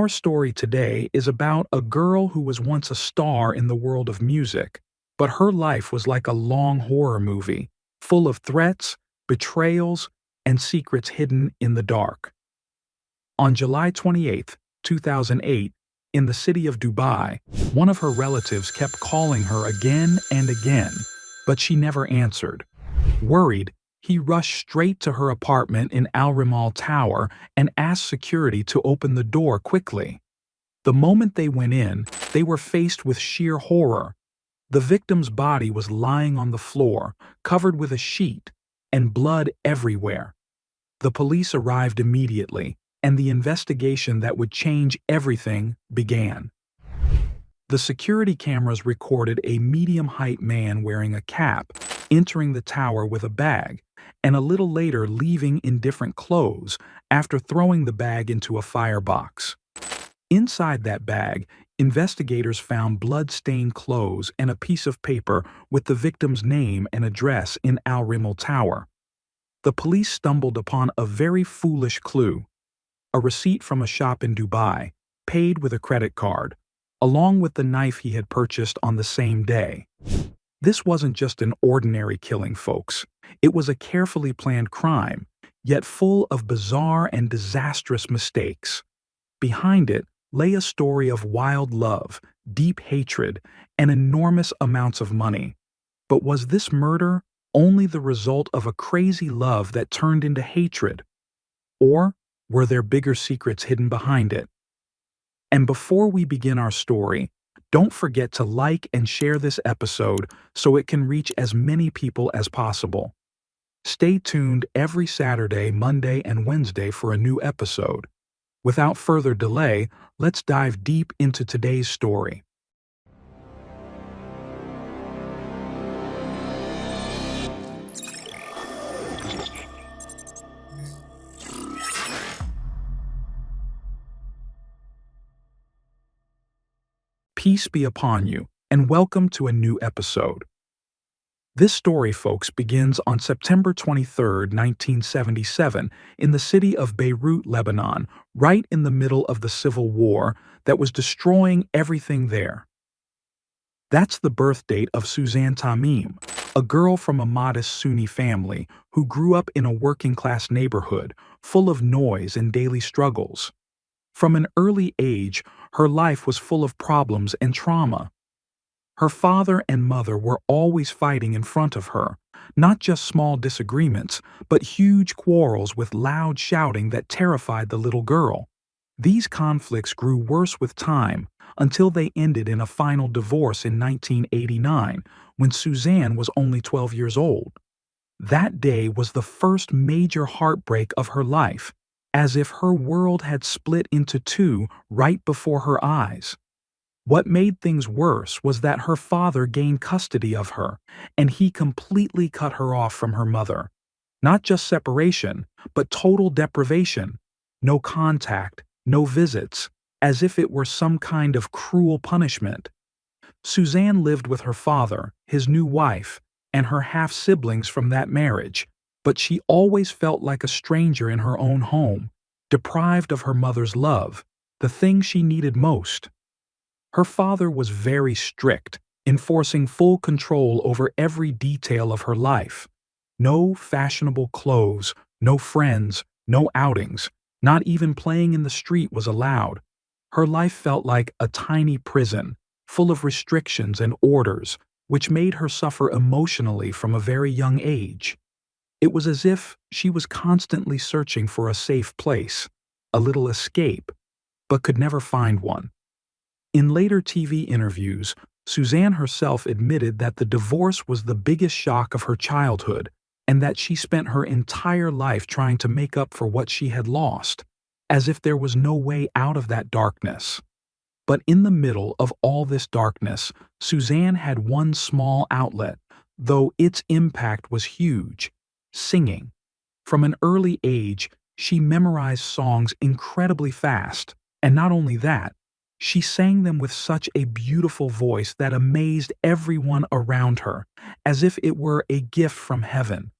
Our story today is about a girl who was once a star in the world of music, but her life was like a long horror movie, full of threats, betrayals, and secrets hidden in the dark. On July 28, 2008, in the city of Dubai, one of her relatives kept calling her again and again, but she never answered. Worried, he rushed straight to her apartment in Al Rimal Tower and asked security to open the door quickly. The moment they went in, they were faced with sheer horror. The victim's body was lying on the floor, covered with a sheet, and blood everywhere. The police arrived immediately, and the investigation that would change everything began. The security cameras recorded a medium-height man wearing a cap, entering the tower with a bag, and a little later leaving in different clothes after throwing the bag into a firebox. Inside that bag, investigators found blood-stained clothes and a piece of paper with the victim's name and address in Al Rimal Tower. The police stumbled upon a very foolish clue: a receipt from a shop in Dubai, paid with a credit card, along with the knife he had purchased on the same day. This wasn't just an ordinary killing, folks. It was a carefully planned crime, yet full of bizarre and disastrous mistakes. Behind it lay a story of wild love, deep hatred, and enormous amounts of money. But was this murder only the result of a crazy love that turned into hatred? Or were there bigger secrets hidden behind it? And before we begin our story, don't forget to like and share this episode so it can reach as many people as possible. Stay tuned every Saturday, Monday, and Wednesday for a new episode. Without further delay, let's dive deep into today's story. Peace be upon you, and welcome to a new episode. This story, folks, begins on September 23, 1977, in the city of Beirut, Lebanon, right in the middle of the civil war that was destroying everything there. That's the birth date of Suzanne Tamim, a girl from a modest Sunni family who grew up in a working-class neighborhood full of noise and daily struggles. From an early age, her life was full of problems and trauma. Her father and mother were always fighting in front of her, not just small disagreements, but huge quarrels with loud shouting that terrified the little girl. These conflicts grew worse with time until they ended in a final divorce in 1989, when Suzanne was only 12 years old. That day was the first major heartbreak of her life, as if her world had split into two right before her eyes. What made things worse was that her father gained custody of her, and he completely cut her off from her mother. Not just separation, but total deprivation. No contact, no visits, as if it were some kind of cruel punishment. Suzanne lived with her father, his new wife, and her half-siblings from that marriage, but she always felt like a stranger in her own home, deprived of her mother's love, the thing she needed most. Her father was very strict, enforcing full control over every detail of her life. No fashionable clothes, no friends, no outings, not even playing in the street was allowed. Her life felt like a tiny prison, full of restrictions and orders, which made her suffer emotionally from a very young age. It was as if she was constantly searching for a safe place, a little escape, but could never find one. In later TV interviews, Suzanne herself admitted that the divorce was the biggest shock of her childhood, and that she spent her entire life trying to make up for what she had lost, as if there was no way out of that darkness. But in the middle of all this darkness, Suzanne had one small outlet, though its impact was huge: singing. From an early age, she memorized songs incredibly fast, and not only that, she sang them with such a beautiful voice that amazed everyone around her, as if it were a gift from heaven.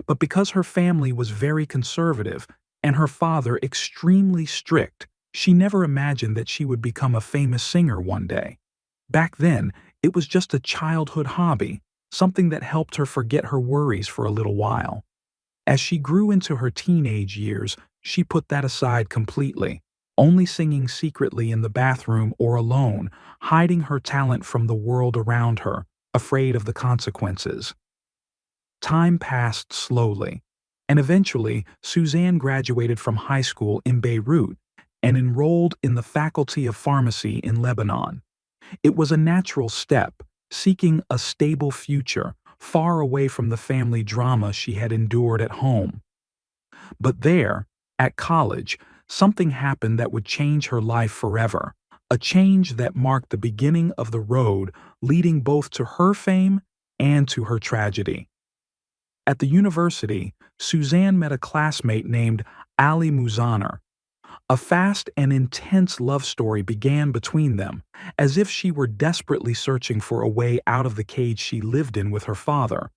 But because her family was very conservative and her father extremely strict, She never imagined that she would become a famous singer one day. Back then, it was just a childhood hobby, something that helped her forget her worries for a little while. As she grew into her teenage years, she put that aside completely, only singing secretly in the bathroom or alone, hiding her talent from the world around her, afraid of the consequences. Time passed slowly, and eventually Suzanne graduated from high school in Beirut and enrolled in the Faculty of Pharmacy in Lebanon. It was a natural step, seeking a stable future, far away from the family drama she had endured at home. But there, at college, something happened that would change her life forever, a change that marked the beginning of the road leading both to her fame and to her tragedy. At the university, Suzanne met a classmate named Ali Muzaner. A fast and intense love story began between them, as if she were desperately searching for a way out of the cage she lived in with her father.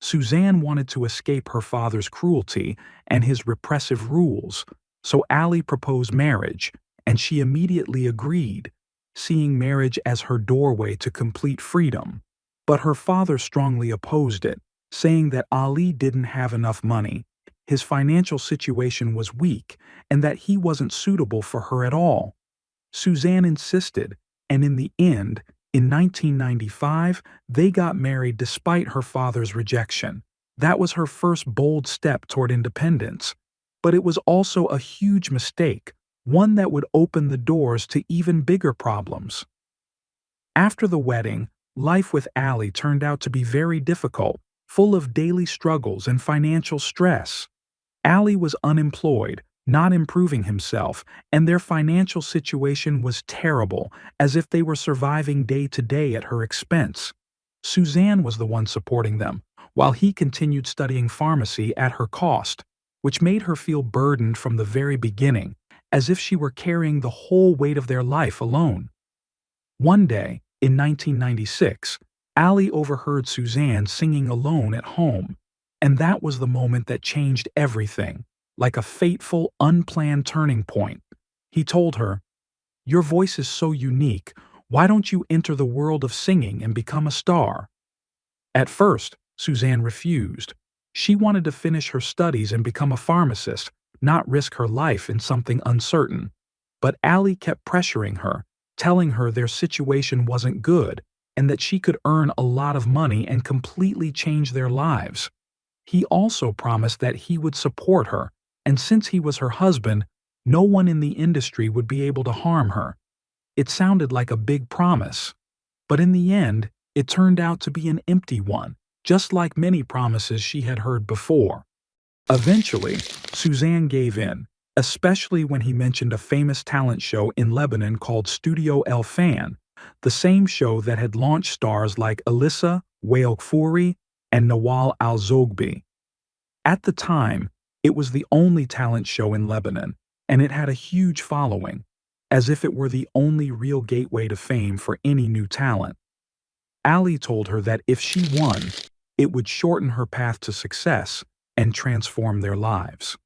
Suzanne wanted to escape her father's cruelty and his repressive rules, so Ali proposed marriage, and she immediately agreed, seeing marriage as her doorway to complete freedom. But her father strongly opposed it, saying that Ali didn't have enough money, his financial situation was weak, and that he wasn't suitable for her at all. Suzanne insisted, and in the end, in 1995, they got married despite her father's rejection. That was her first bold step toward independence. But it was also a huge mistake, one that would open the doors to even bigger problems. After the wedding, life with Ali turned out to be very difficult, full of daily struggles and financial stress. Ali was unemployed, not improving himself, and their financial situation was terrible, as if they were surviving day to day at her expense. Suzanne was the one supporting them, while he continued studying pharmacy at her cost, which made her feel burdened from the very beginning, as if she were carrying the whole weight of their life alone. One day, in 1996, Ali overheard Suzanne singing alone at home, and that was the moment that changed everything, like a fateful, unplanned turning point. He told her, "Your voice is so unique. Why don't you enter the world of singing and become a star?" At first, Suzanne refused. She wanted to finish her studies and become a pharmacist, not risk her life in something uncertain. But Ali kept pressuring her, telling her their situation wasn't good and that she could earn a lot of money and completely change their lives. He also promised that he would support her, and since he was her husband, no one in the industry would be able to harm her. It sounded like a big promise, but in the end, it turned out to be an empty one, just like many promises she had heard before. Eventually, Suzanne gave in, especially when he mentioned a famous talent show in Lebanon called Studio El Fan, the same show that had launched stars like Alyssa, Wael Khoury, and Nawal Al-Zogbi. At the time, it was the only talent show in Lebanon, and it had a huge following, as if it were the only real gateway to fame for any new talent. Ali told her that if she won, it would shorten her path to success and transform their lives.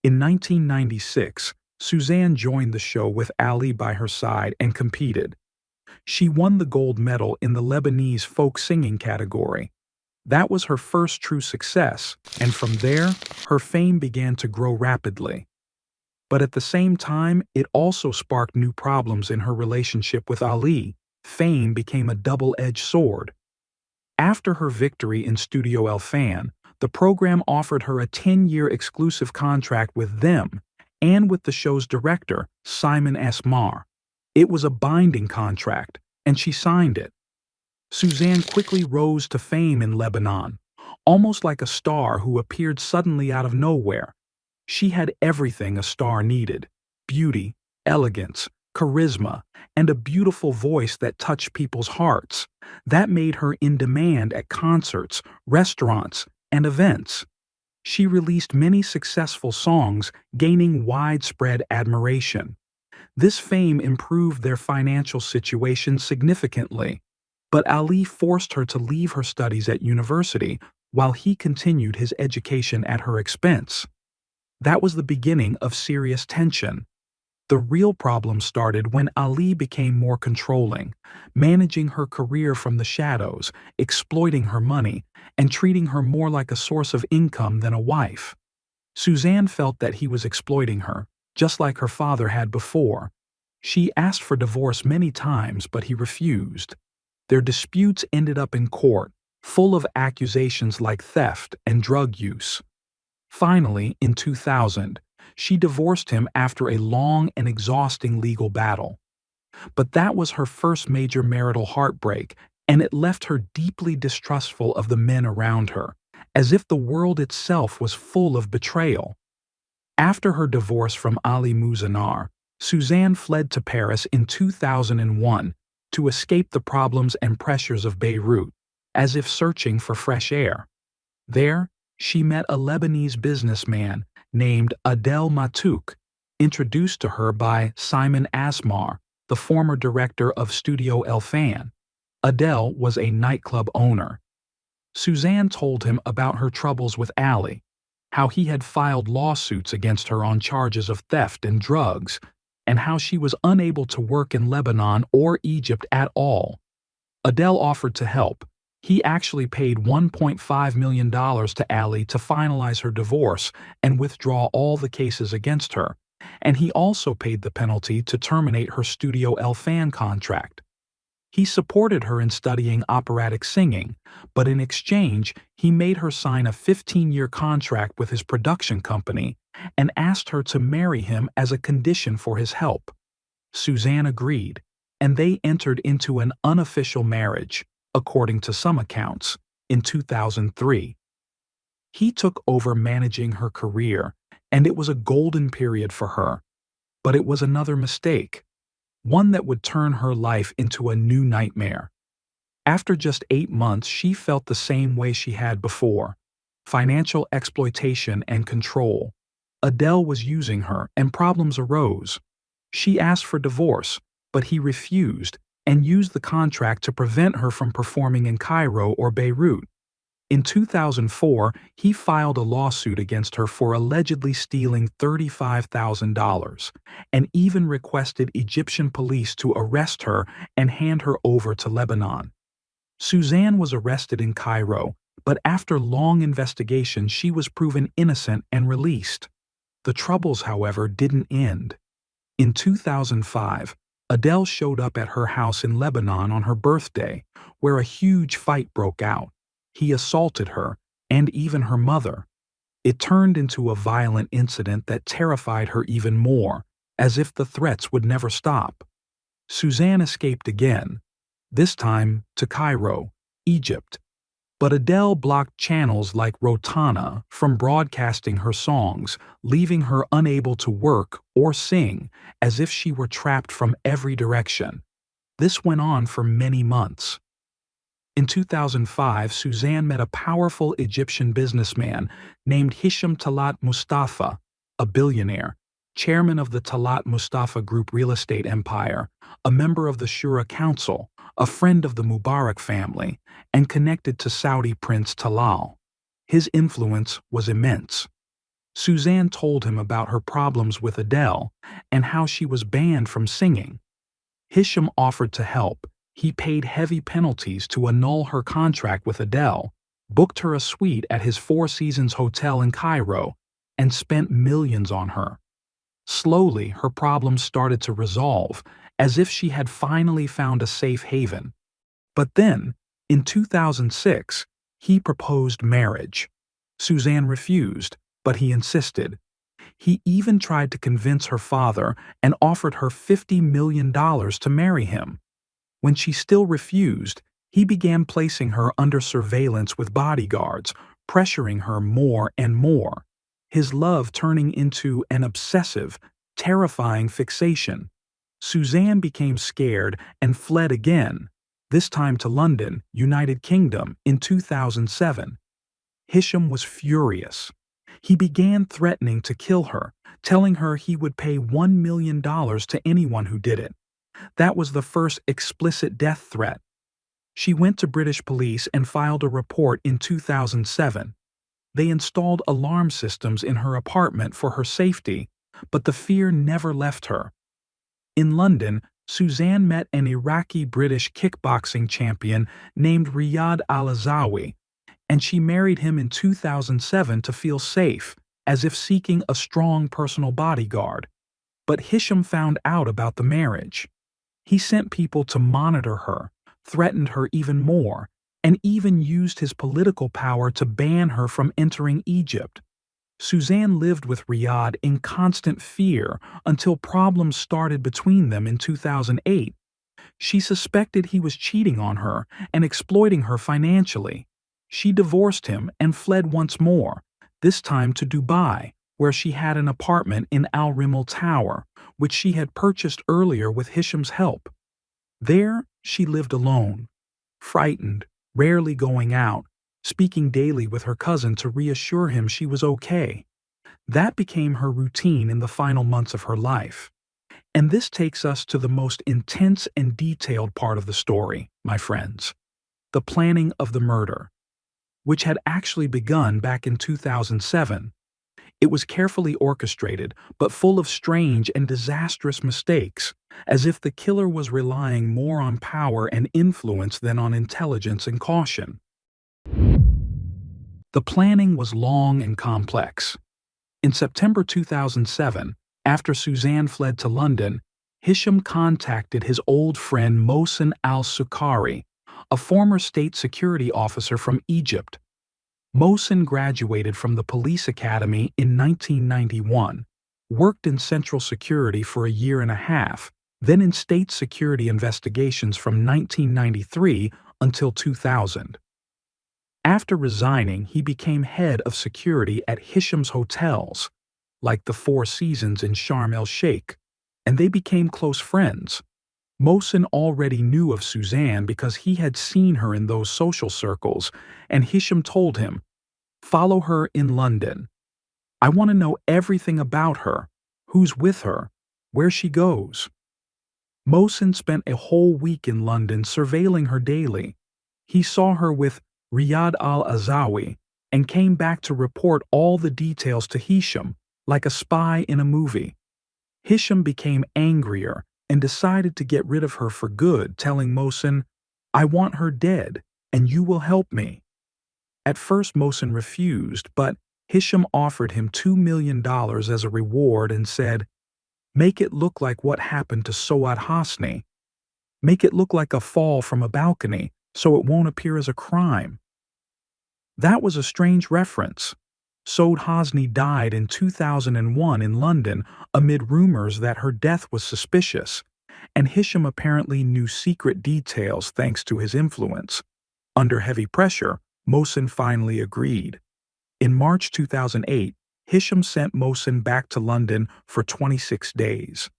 In 1996, Suzanne joined the show with Ali by her side and competed. She won the gold medal in the Lebanese folk singing category. That was her first true success, and from there, her fame began to grow rapidly. But at the same time, it also sparked new problems in her relationship with Ali. Fame became a double-edged sword. After her victory in Studio El Fan, the program offered her a 10-year exclusive contract with them and with the show's director, Simon Esmar. It was a binding contract, and she signed it. Suzanne quickly rose to fame in Lebanon, almost like a star who appeared suddenly out of nowhere. She had everything a star needed: beauty, elegance, charisma, and a beautiful voice that touched people's hearts. That made her in demand at concerts, restaurants, and events. She released many successful songs, gaining widespread admiration. This fame improved their financial situation significantly, but Ali forced her to leave her studies at university while he continued his education at her expense. That was the beginning of serious tension. The real problem started when Ali became more controlling, managing her career from the shadows, exploiting her money, and treating her more like a source of income than a wife. Suzanne felt that he was exploiting her, just like her father had before. She asked for divorce many times, but he refused. Their disputes ended up in court, full of accusations like theft and drug use. Finally, in 2000, she divorced him after a long and exhausting legal battle. But that was her first major marital heartbreak, and it left her deeply distrustful of the men around her, as if the world itself was full of betrayal. After her divorce from Ali Muzanar, Suzanne fled to Paris in 2001 to escape the problems and pressures of Beirut, as if searching for fresh air. There, she met a Lebanese businessman named Adel Matouk, introduced to her by Simon Asmar, the former director of Studio El Fan. Adel was a nightclub owner. Suzanne told him about her troubles with Ali, how he had filed lawsuits against her on charges of theft and drugs, and how she was unable to work in Lebanon or Egypt at all. Adel offered to help. He actually paid $1.5 million to Ali to finalize her divorce and withdraw all the cases against her, and he also paid the penalty to terminate her Studio El Fan contract. He supported her in studying operatic singing, but in exchange, he made her sign a 15-year contract with his production company and asked her to marry him as a condition for his help. Suzanne agreed, and they entered into an unofficial marriage, according to some accounts, in 2003. He took over managing her career, and it was a golden period for her. But it was another mistake, one that would turn her life into a new nightmare. After just 8 months, she felt the same way she had before: financial exploitation and control. Adele was using her, and problems arose. She asked for divorce, but he refused and used the contract to prevent her from performing in Cairo or Beirut. In 2004, he filed a lawsuit against her for allegedly stealing $35,000 and even requested Egyptian police to arrest her and hand her over to Lebanon. Suzanne was arrested in Cairo, but after long investigation, she was proven innocent and released. The troubles, however, didn't end. In 2005, Adele showed up at her house in Lebanon on her birthday, where a huge fight broke out. He assaulted her, and even her mother. It turned into a violent incident that terrified her even more, as if the threats would never stop. Suzanne escaped again, this time to Cairo, Egypt. But Adele blocked channels like Rotana from broadcasting her songs, leaving her unable to work or sing, as if she were trapped from every direction. This went on for many months. In 2005, Suzanne met a powerful Egyptian businessman named Hisham Talat Mustafa, a billionaire, chairman of the Talat Mustafa Group real estate empire, a member of the Shura Council, a friend of the Mubarak family, and connected to Saudi Prince Talal. His influence was immense. Suzanne told him about her problems with Adele and how she was banned from singing. Hisham offered to help. He paid heavy penalties to annul her contract with Adele, booked her a suite at his Four Seasons hotel in Cairo, and spent millions on her. Slowly, her problems started to resolve, as if she had finally found a safe haven. But then, in 2006, he proposed marriage. Suzanne refused, but he insisted. He even tried to convince her father and offered her $50 million to marry him. When she still refused, he began placing her under surveillance with bodyguards, pressuring her more and more, his love turning into an obsessive, terrifying fixation. Suzanne became scared and fled again, this time to London, United Kingdom, in 2007. Hisham was furious. He began threatening to kill her, telling her he would pay $1 million to anyone who did it. That was the first explicit death threat. She went to British police and filed a report in 2007. They installed alarm systems in her apartment for her safety, but the fear never left her. In London, Suzanne met an Iraqi-British kickboxing champion named Riyad al-Azawi, and she married him in 2007 to feel safe, as if seeking a strong personal bodyguard. But Hisham found out about the marriage. He sent people to monitor her, threatened her even more, and even used his political power to ban her from entering Egypt. Suzanne lived with Riyadh in constant fear until problems started between them in 2008. She suspected he was cheating on her and exploiting her financially. She divorced him and fled once more, this time to Dubai, where she had an apartment in Al Rimmel Tower, which she had purchased earlier with Hisham's help. There, she lived alone, frightened, rarely going out, speaking daily with her cousin to reassure him she was okay. That became her routine in the final months of her life. And this takes us to the most intense and detailed part of the story, my friends. The planning of the murder, which had actually begun back in 2007. It was carefully orchestrated, but full of strange and disastrous mistakes, as if the killer was relying more on power and influence than on intelligence and caution. The planning was long and complex. In September 2007, after Suzanne fled to London, Hisham contacted his old friend Mohsen al-Sukkari, a former state security officer from Egypt. Mohsen graduated from the police academy in 1991, worked in central security for a year and a half, then in state security investigations from 1993 until 2000. After resigning, he became head of security at Hisham's hotels, like the Four Seasons in Sharm el-Sheikh, and they became close friends. Mohsen already knew of Suzanne because he had seen her in those social circles, and Hisham told him, "Follow her in London. I want to know everything about her, who's with her, where she goes." Mohsen spent a whole week in London surveilling her daily. He saw her with Riyad al-Azawi and came back to report all the details to Hisham, like a spy in a movie. Hisham became angrier and decided to get rid of her for good, telling Mohsen, "I want her dead, and you will help me." At first Mohsen refused, but Hisham offered him $2 million as a reward and said, "Make it look like what happened to Soad Hosni. Make it look like a fall from a balcony, so it won't appear as a crime." That was a strange reference. Soad Hosni died in 2001 in London amid rumors that her death was suspicious, and Hisham apparently knew secret details thanks to his influence. Under heavy pressure, Mohsen finally agreed. In March 2008, Hisham sent Mohsen back to London for 26 days.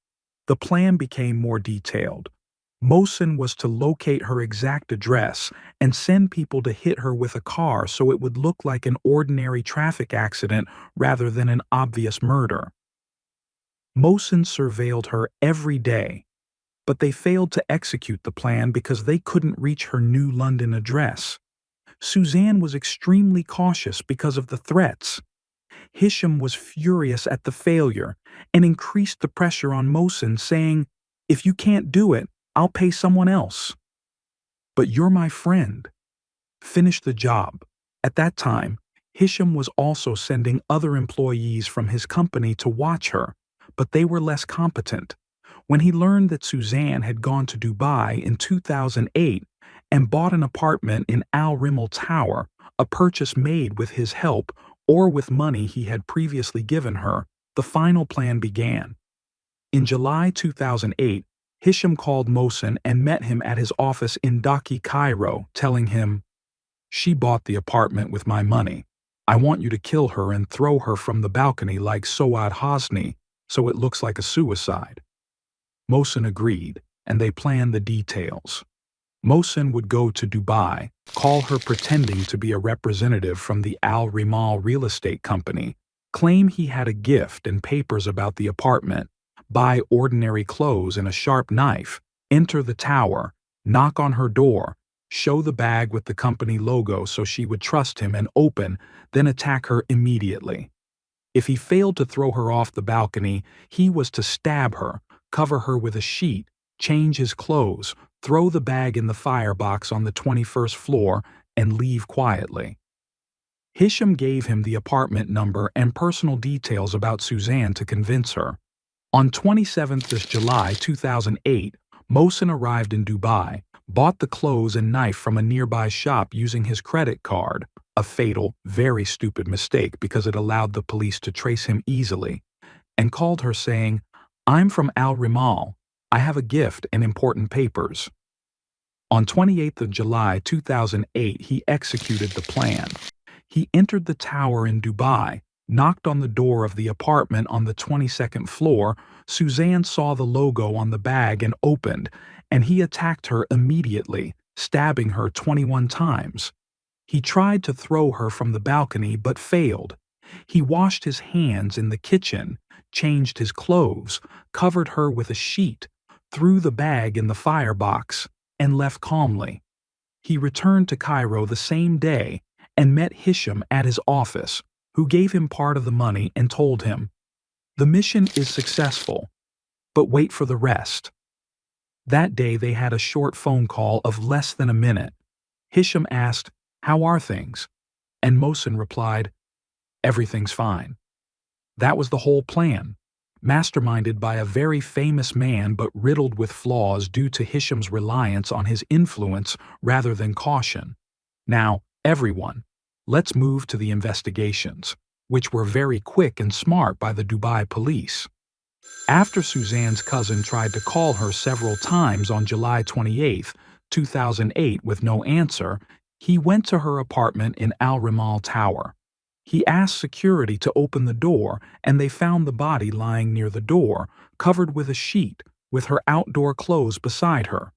The plan became more detailed. Mohsen was to locate her exact address and send people to hit her with a car so it would look like an ordinary traffic accident rather than an obvious murder. Mohsen surveilled her every day, but they failed to execute the plan because they couldn't reach her new London address. Suzanne was extremely cautious because of the threats. Hisham was furious at the failure and increased the pressure on Mohsen, saying, "If you can't do it, I'll pay someone else." "But you're my friend. Finish the job." At that time, Hisham was also sending other employees from his company to watch her, but they were less competent. When he learned that Suzanne had gone to Dubai in 2008 and bought an apartment in Al Rimmel Tower, a purchase made with his help or with money he had previously given her, the final plan began. In July 2008, Hisham called Mohsen and met him at his office in Daki, Cairo, telling him, "She bought the apartment with my money. I want you to kill her and throw her from the balcony like Soad Hosni so it looks like a suicide." Mohsen agreed, and they planned the details. Mohsen would go to Dubai, call her pretending to be a representative from the Al Rimal real estate company, claim he had a gift and papers about the apartment, buy ordinary clothes and a sharp knife, enter the tower, knock on her door, show the bag with the company logo so she would trust him and open, then attack her immediately. If he failed to throw her off the balcony, he was to stab her, cover her with a sheet, change his clothes, throw the bag in the firebox on the 21st floor, and leave quietly. Hisham gave him the apartment number and personal details about Suzanne to convince her. On 27th July 2008, Mohsen arrived in Dubai, bought the clothes and knife from a nearby shop using his credit card, a fatal, very stupid mistake because it allowed the police to trace him easily, and called her saying, "I'm from Al Rimal. I have a gift and important papers." On 28th July 2008, he executed the plan. He entered the tower in Dubai, knocked on the door of the apartment on the 22nd floor. Suzanne saw the logo on the bag and opened, and he attacked her immediately, stabbing her 21 times. He tried to throw her from the balcony but failed. He washed his hands in the kitchen, changed his clothes, covered her with a sheet, threw the bag in the firebox, and left calmly. He returned to Cairo the same day and met Hisham at his office, who gave him part of the money and told him, "The mission is successful, but wait for the rest." That day they had a short phone call of less than a minute. Hisham asked, "How are things?" And Mohsen replied, "Everything's fine." That was the whole plan, masterminded by a very famous man but riddled with flaws due to Hisham's reliance on his influence rather than caution. Now, everyone, let's move to the investigations, which were very quick and smart by the Dubai police. After Suzanne's cousin tried to call her several times on July 28, 2008 with no answer, he went to her apartment in Al Rimal Tower. He asked security to open the door, and they found the body lying near the door, covered with a sheet, with her outdoor clothes beside her.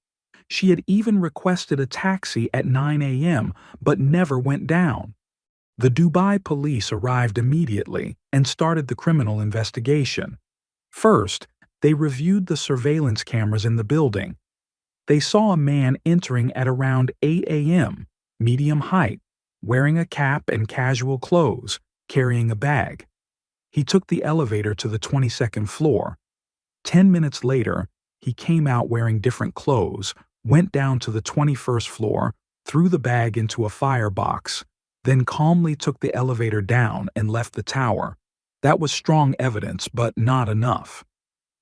She had even requested a taxi at 9 a.m., but never went down. The Dubai police arrived immediately and started the criminal investigation. First, they reviewed the surveillance cameras in the building. They saw a man entering at around 8 a.m., medium height, wearing a cap and casual clothes, carrying a bag. He took the elevator to the 22nd floor. 10 minutes later, he came out wearing different clothes, went down to the 21st floor, threw the bag into a firebox, then calmly took the elevator down and left the tower. That was strong evidence, but not enough.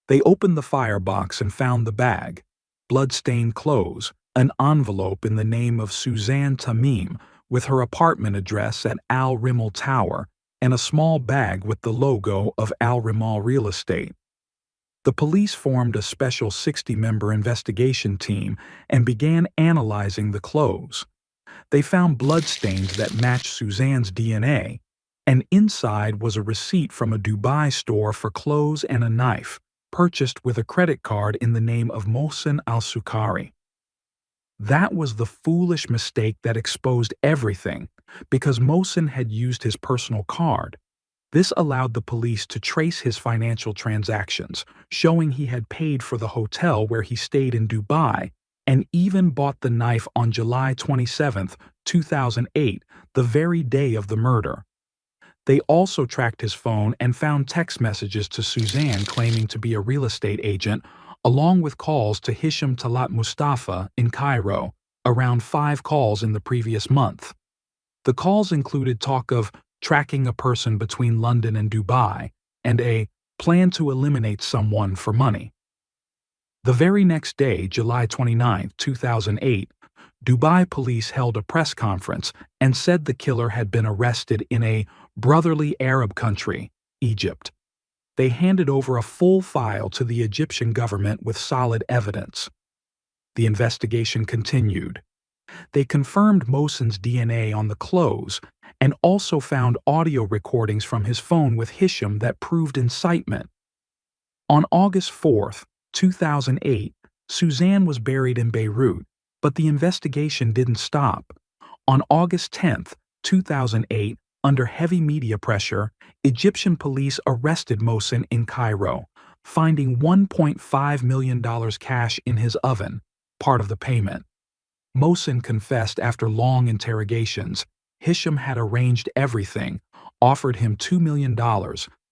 They opened the firebox and found the bag, blood-stained clothes, an envelope in the name of Suzanne Tamim with her apartment address at Al Rimal Tower, and a small bag with the logo of Al Rimal Real Estate. The police formed a special 60-member investigation team and began analyzing the clothes. They found bloodstains that matched Suzanne's DNA, and inside was a receipt from a Dubai store for clothes and a knife, purchased with a credit card in the name of Mohsen al-Sukari. That was the foolish mistake that exposed everything, because Mohsen had used his personal card. This allowed the police to trace his financial transactions, showing he had paid for the hotel where he stayed in Dubai and even bought the knife on July 27, 2008, the very day of the murder. They also tracked his phone and found text messages to Suzanne claiming to be a real estate agent, along with calls to Hisham Talat Mustafa in Cairo, around 5 calls in the previous month. The calls included talk of tracking a person between London and Dubai, and a plan to eliminate someone for money. The very next day, July 29, 2008, Dubai police held a press conference and said the killer had been arrested in a brotherly Arab country, Egypt. They handed over a full file to the Egyptian government with solid evidence. The investigation continued. They confirmed Mohsen's DNA on the clothes and also found audio recordings from his phone with Hisham that proved incitement. On August 4, 2008, Suzanne was buried in Beirut, but the investigation didn't stop. On August 10, 2008, under heavy media pressure, Egyptian police arrested Mohsen in Cairo, finding $1.5 million cash in his oven, part of the payment. Mohsen confessed after long interrogations. Hisham had arranged everything, offered him $2 million,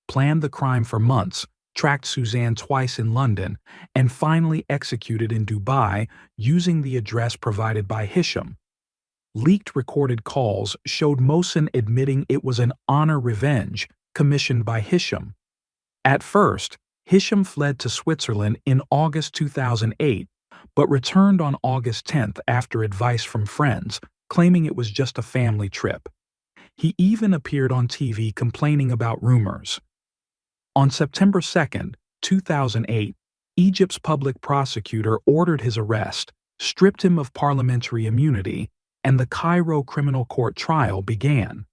planned the crime for months, tracked Suzanne twice in London, and finally executed in Dubai using the address provided by Hisham. Leaked recorded calls showed Mohsen admitting it was an honor revenge commissioned by Hisham. At first, Hisham fled to Switzerland in August 2008, but returned on August 10th after advice from friends, claiming it was just a family trip. He even appeared on TV complaining about rumors. On September 2, 2008, Egypt's public prosecutor ordered his arrest, stripped him of parliamentary immunity, and the Cairo Criminal Court trial began.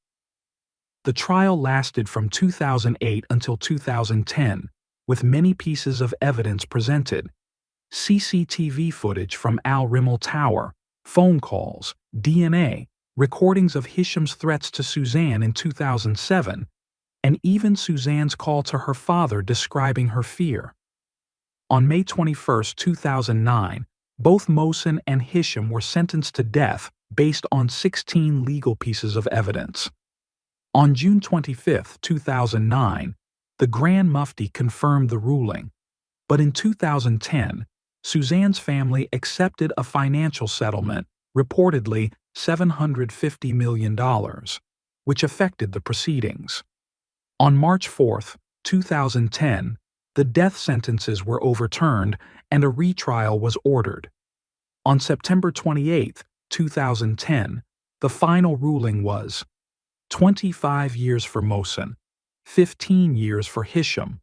The trial lasted from 2008 until 2010, with many pieces of evidence presented: CCTV footage from Al Rimmel Tower, phone calls, DNA, recordings of Hisham's threats to Suzanne in 2007, and even Suzanne's call to her father describing her fear. On May 21, 2009, both Mohsen and Hisham were sentenced to death based on 16 legal pieces of evidence. On June 25, 2009, the Grand Mufti confirmed the ruling, but in 2010, Suzanne's family accepted a financial settlement, reportedly $750 million, which affected the proceedings. On March 4, 2010, the death sentences were overturned and a retrial was ordered. On September 28, 2010, the final ruling was 25 years for Mohsen, 15 years for Hisham.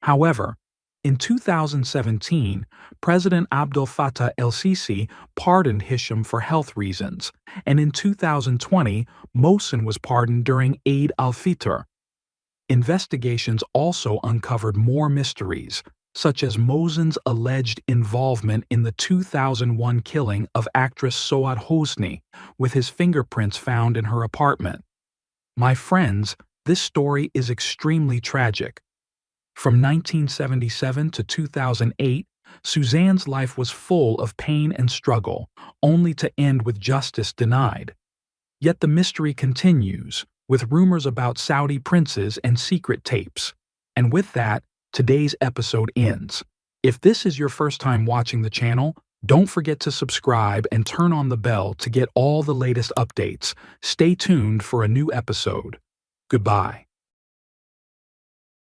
However, in 2017, President Abdel Fattah el-Sisi pardoned Hisham for health reasons, and in 2020, Mohsen was pardoned during Eid al-Fitr. Investigations also uncovered more mysteries, such as Mohsen's alleged involvement in the 2001 killing of actress Soad Hosni, with his fingerprints found in her apartment. My friends, this story is extremely tragic. From 1977 to 2008, Suzanne's life was full of pain and struggle, only to end with justice denied. Yet the mystery continues, with rumors about Saudi princes and secret tapes. And with that, today's episode ends. If this is your first time watching the channel, don't forget to subscribe and turn on the bell to get all the latest updates. Stay tuned for a new episode. Goodbye.